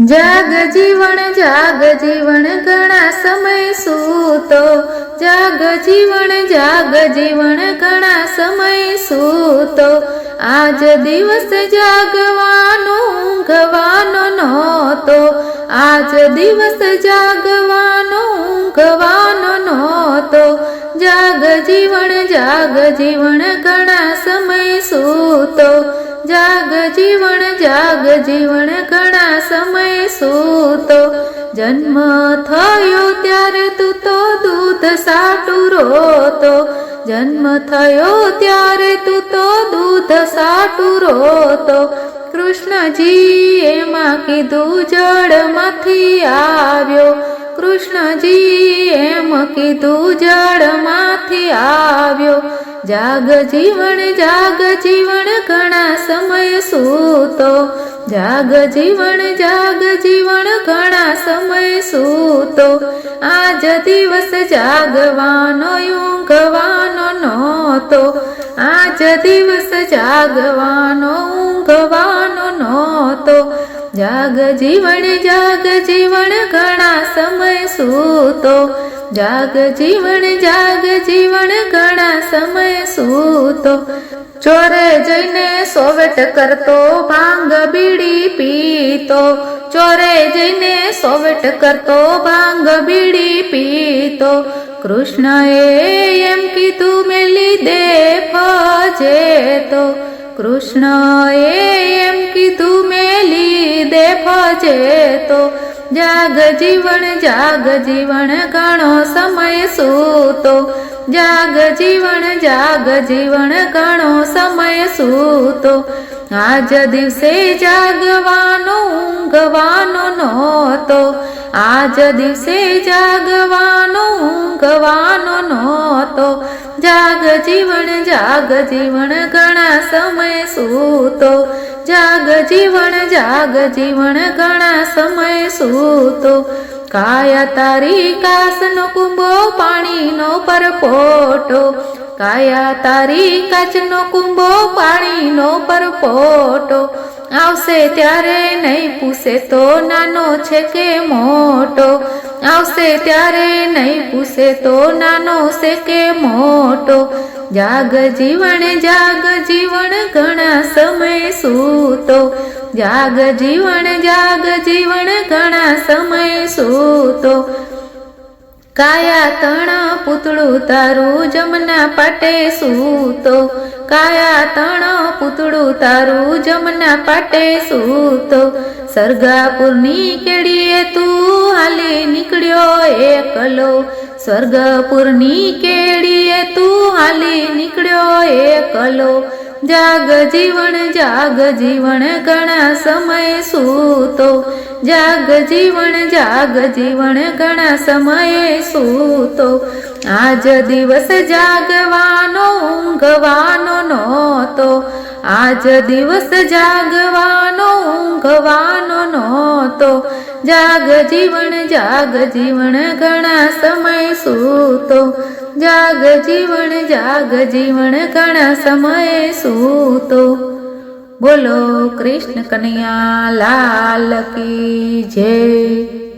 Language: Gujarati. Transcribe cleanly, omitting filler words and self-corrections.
જાગ જીવન ઘણા સમય સૂતો, જાગ જીવન ઘણા સમય સૂતો, આજ દિવસ જાગવાનો ઊંઘવાનો નહોતો, આજ દિવસ જાગવાનો ઊંઘવાનો નહોતો, જાગ જીવન ઘણા સમય સૂતો, જાગ જીવન ઘણા સમય સૂતો, જન્મ થયો ત્યારે તું તો દૂધ સાટું રોતો, જન્મ થયો ત્યારે તું તો દૂધ સાટું રોતો, કૃષ્ણજી એમાં કીધું જળમાંથી આવ્યો, કૃષ્ણજી એમ કીધું જળમાંથી આવ્યો, જાગ જીવન ઘણા સમય સૂતો, જાગ જીવન ઘણા સમય સૂતો, આજ દિવસ જાગવાનો ઊંઘવાનો નહોતો, આજ દિવસ જાગવાનો ઊંઘવાનો નહોતો, જાગ જીવન ઘણા સમય સૂતો, જાગ જીવન ઘણા સમય સૂતો, ચોરે જઈને સોવેટ કરતો ભાંગ બીડી પીતો, ચોરે જઈને સોવેટ કરતો ભાંગ બીડી પીતો, કૃષ્ણએ એમ કીધું મેલી દે ફજેતો, કૃષ્ણએ એમ કીધું મેલી દે ફજેતો, જાગ જીવન ઘણો સમય સૂતો, જાગ જીવન ઘણો સમય સૂતો, આજ દિવસે જાગવાનો ઊંઘવાનો નહોતો, આજ દિવસે જાગવાનો ઊંઘવાનો નહોતો, જાગ જીવન ઘણા સમય સૂતો, જાગ જીવન ઘણા સમય સૂતો, કાયા તારી કાસનો કુંભો પાણીનો પરપોટો, કાયા તારી કાચનો કુંભો પાણીનો પરપોટો, આવશે ત્યારે નહીં પૂછે તો નાનો છે કે મોટો, આવશે ત્યારે નહીં પૂછે તો નાનો છે કે મોટો, જાગ જીવન ઘણા સમય સૂતો, જાગ જીવન ઘણા સમય સૂતો, કાયા તણ પૂતળું તારું જમના પાટે સૂતો, કાયા તણ પૂતળું તારું જમના પાટે સૂતો, સરગાપુરની કેડીએ તું હાલી નીકળ્યો એકલો, સ્વર્ગપુરની કેડીએ તું હાલી નીકળ્યો એકલો, જાગ જીવન ઘણા સમય સૂતો, જાગ જીવન ઘણા સમય સૂતો, આજ દિવસ જાગવાનો ઊંઘવાનો નહોતો, આજ દિવસ જાગવાનો ઊંઘવાનો નહોતો, જાગ જીવન ઘણા સમય સૂતો, જાગ જીવન ઘણા સમય સૂતો, બોલો કૃષ્ણ કનૈયા લાલ કી જય।